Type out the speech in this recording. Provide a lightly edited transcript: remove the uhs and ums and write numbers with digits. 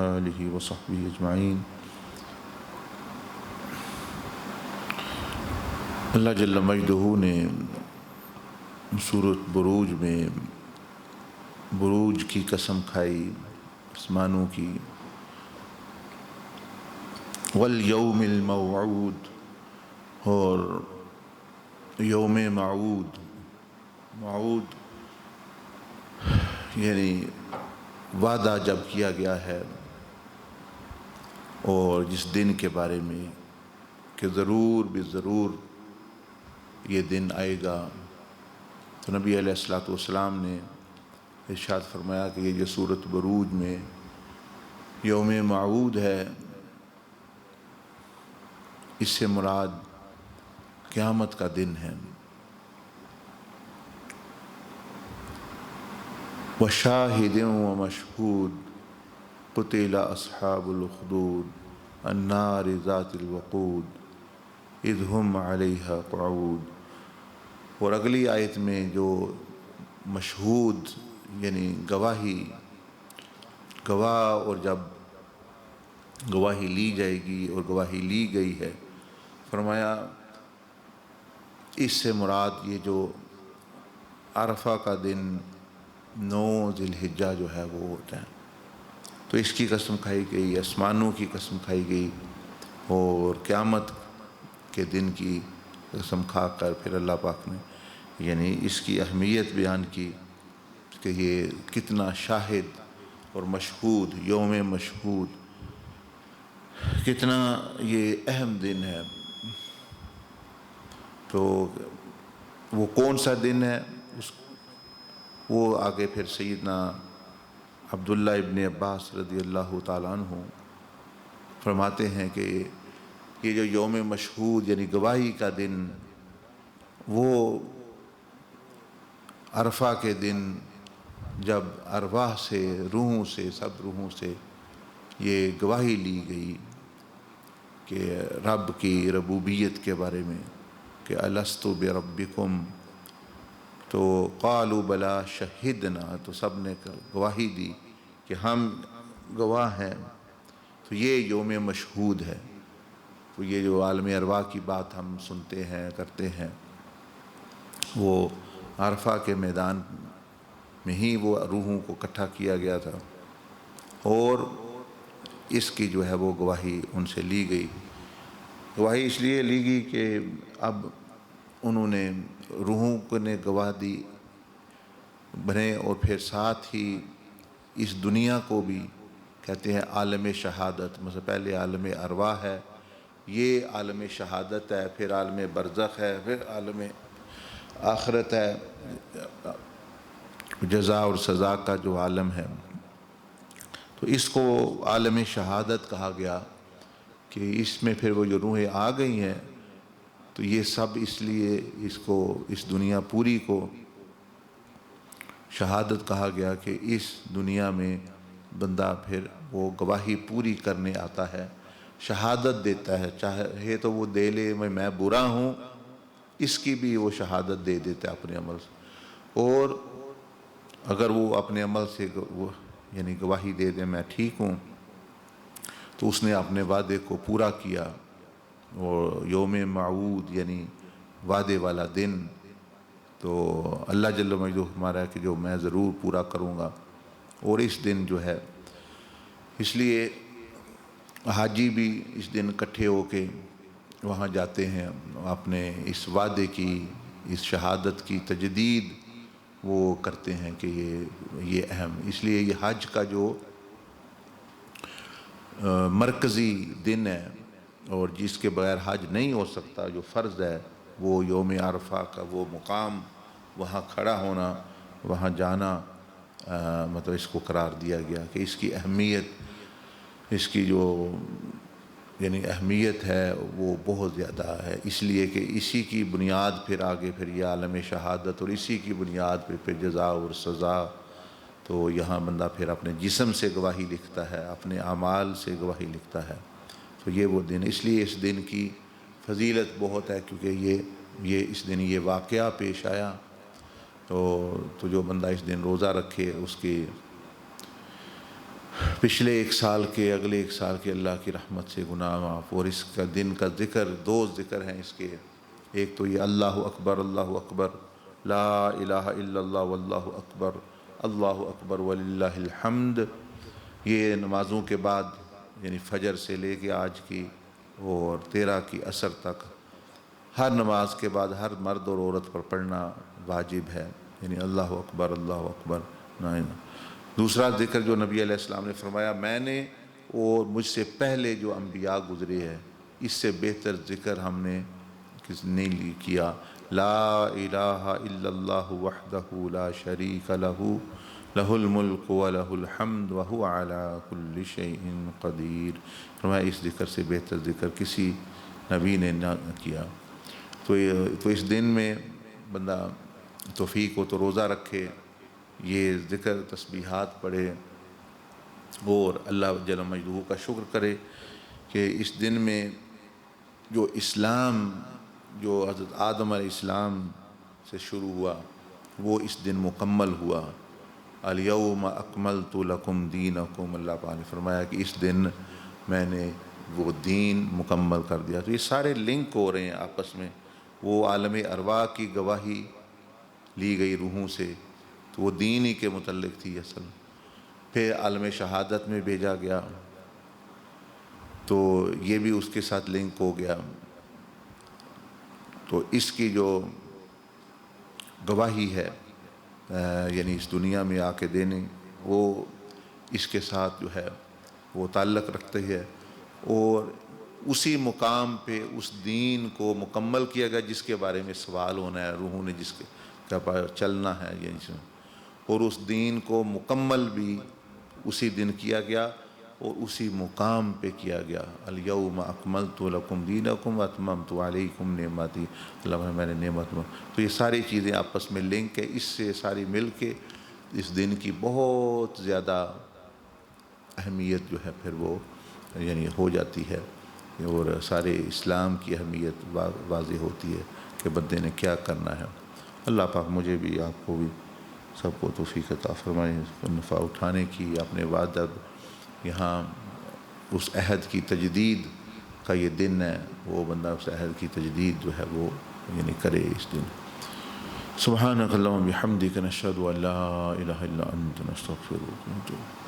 آلہ وصحبہ اجمعین۔ اللہ جل مجدہ نے سورۃ بروج میں بروج کی قسم کھائی، آسمانوں کی، والیوم الموعود، اور یوم موعود۔ موعود یعنی وعدہ جب کیا گیا ہے، اور جس دن کے بارے میں کہ ضرور ضرور یہ دن آئے گا، تو نبی علیہ الصلوۃ والسلام نے ارشاد فرمایا کہ یہ جو سورۃ بروج میں یوم موعود ہے، اس سے مراد قیامت کا دن ہے۔ وشاہد ومشہود، قتل اصحاب الاخدود النار ذات الوقود اذ ہم علیہا قعود۔ اور اگلی آیت میں جو مشہود یعنی گواہی، گواہ، اور جب گواہی لی جائے گی اور گواہی لی گئی ہے، فرمایا اس سے مراد یہ جو عرفہ کا دن 9 ذی الحجہ جو ہے وہ ہوتا ہے۔ تو اس کی قسم کھائی گئی، آسمانوں کی قسم کھائی گئی، اور قیامت کے دن کی قسم کھا کر پھر اللہ پاک نے یعنی اس کی اہمیت بیان کی کہ یہ کتنا شاہد اور مشہود، یوم مشہود، کتنا یہ اہم دن ہے۔ تو وہ کون سا دن ہے، وہ آگے پھر سیدنا عبداللہ ابن عباس رضی اللہ تعالیٰ عنہ فرماتے ہیں کہ یہ جو یوم مشہود یعنی گواہی کا دن، وہ عرفہ کے دن جب ارواح سے، روحوں سے، سب روحوں سے یہ گواہی لی گئی کہ رب کی ربوبیت کے بارے میں کہ الست بربکم، تو قالوا بلا شہدنا، تو سب نے گواہی دی کہ ہم گواہ ہیں۔ تو یہ یوم مشہود ہے۔ تو یہ جو عالم ارواح کی بات ہم سنتے ہیں، کرتے ہیں، وہ عرفہ کے میدان میں ہی وہ روحوں کو اکٹھا کیا گیا تھا، اور اس کی جو ہے وہ گواہی ان سے لی گئی۔ گواہی اس لیے لی گئی کہ اب انہوں نے، روحوں نے گواہ دی بنے، اور پھر ساتھ ہی اس دنیا کو بھی کہتے ہیں عالم شہادت۔ مثلا پہلے عالم ارواح ہے، یہ عالم شہادت ہے، پھر عالم برزخ ہے، پھر عالم آخرت ہے، جزا اور سزا کا جو عالم ہے۔ تو اس کو عالم شہادت کہا گیا کہ اس میں پھر وہ جو روحیں آ گئی ہیں، تو یہ سب اس لیے اس کو، اس دنیا پوری کو شہادت کہا گیا کہ اس دنیا میں بندہ پھر وہ گواہی پوری کرنے آتا ہے، شہادت دیتا ہے، چاہے تو وہ دے لے میں برا ہوں، اس کی بھی وہ شہادت دے دیتا ہے اپنے عمل سے، اور اگر وہ اپنے عمل سے یعنی گواہی دے دے میں ٹھیک ہوں، تو اس نے اپنے وعدے کو پورا کیا۔ اور یوم موعود یعنی وعدے والا دن، تو اللہ جل مجدہ ہمارا ہے کہ جو میں ضرور پورا کروں گا۔ اور اس دن جو ہے، اس لیے حاجی بھی اس دن اکٹھے ہو کے وہاں جاتے ہیں، اپنے اس وعدے کی، اس شہادت کی تجدید وہ کرتے ہیں کہ یہ اہم، اس لیے یہ حج کا جو مرکزی دن ہے، اور جس کے بغیر حج نہیں ہو سکتا، جو فرض ہے، وہ یوم عرفہ کا وہ مقام، وہاں کھڑا ہونا، وہاں جانا، مطلب اس کو قرار دیا گیا کہ اس کی اہمیت، اس کی جو یعنی اہمیت ہے وہ بہت زیادہ ہے، اس لیے کہ اسی کی بنیاد پھر آگے پھر یہ عالم شہادت، اور اسی کی بنیاد پھر جزا اور سزا۔ تو یہاں بندہ پھر اپنے جسم سے گواہی لکھتا ہے، اپنے اعمال سے گواہی لکھتا ہے۔ تو یہ وہ دن، اس لیے اس دن کی فضیلت بہت ہے، کیونکہ یہ اس دن یہ واقعہ پیش آیا، تو جو بندہ اس دن روزہ رکھے، اس کی پچھلے ایک سال کے، اگلے ایک سال کے اللہ کی رحمت سے گناہ معاف، اور اس کا دن کا ذکر، دو ذکر ہیں اس کے، ایک تو یہ اللہ اکبر لا الہ الا اللہ واللہ اکبر، اللہ اکبر وللہ الحمد، یہ نمازوں کے بعد یعنی فجر سے لے کے آج کی اور 13 کی عصر تک ہر نماز کے بعد ہر مرد اور عورت پر پڑھنا واجب ہے، یعنی اللہ اکبر نا۔ دوسرا ذکر جو نبی علیہ السلام نے فرمایا، میں نے اور مجھ سے پہلے جو انبیاء گزرے ہیں اس سے بہتر ذکر ہم نے کس نے کیا، لا الہ الا اللہ وحدہ لا شریک لہ لہ الملک ولہ الحمد وہو علی کل شیء قدیر۔ فرمایا اس ذکر سے بہتر ذکر کسی نبی نے نہ کیا۔ تو اس دن میں بندہ توفیق ہو تو روزہ رکھے، یہ ذکر تسبیحات پڑھے اور اللہ جل مجدہ کا شکر کرے کہ اس دن میں جو اسلام، جو حضرت آدم علیہ السلام سے شروع ہوا وہ اس دن مکمل ہوا۔ الیوم اکملت لکم دینکم، اللہ پاک نے فرمایا کہ اس دن میں نے وہ دین مکمل کر دیا۔ تو یہ سارے لنک ہو رہے ہیں آپس میں، وہ عالم ارواح کی گواہی لی گئی روحوں سے تو وہ دین ہی کے متعلق تھی اصل، پھر عالم شہادت میں بھیجا گیا تو یہ بھی اس کے ساتھ لنک ہو گیا، تو اس کی جو گواہی ہے یعنی اس دنیا میں آ کے دینے، وہ اس کے ساتھ جو ہے وہ تعلق رکھتے ہے، اور اسی مقام پہ اس دین کو مکمل کیا گیا جس کے بارے میں سوال ہونا ہے، روحوں نے جس کے چلنا ہے، یعنی اور اس دین کو مکمل بھی اسی دن کیا گیا اور اسی مقام پہ کیا گیا۔ الیوم اکملت لکم دینکم واتممت علیکم نعمتی، اللہ میں نے نعمت میں، تو یہ ساری چیزیں آپس میں لنک ہے، اس سے ساری مل کے اس دن کی بہت زیادہ اہمیت جو ہے پھر وہ یعنی ہو جاتی ہے، اور سارے اسلام کی اہمیت واضح ہوتی ہے کہ بندے نے کیا کرنا ہے۔ اللہ پاک مجھے بھی، آپ کو بھی، سب کو توفیق عطا فرمائے نفع اٹھانے کی، اپنے وعدہ یہاں اس عہد کی تجدید کا یہ دن ہے، وہ بندہ اس عہد کی تجدید جو ہے وہ یعنی کرے اس دن۔ سبحانک اللہم بحمدک نشہد ان لا الہ الا انت نستغفرک ونتوب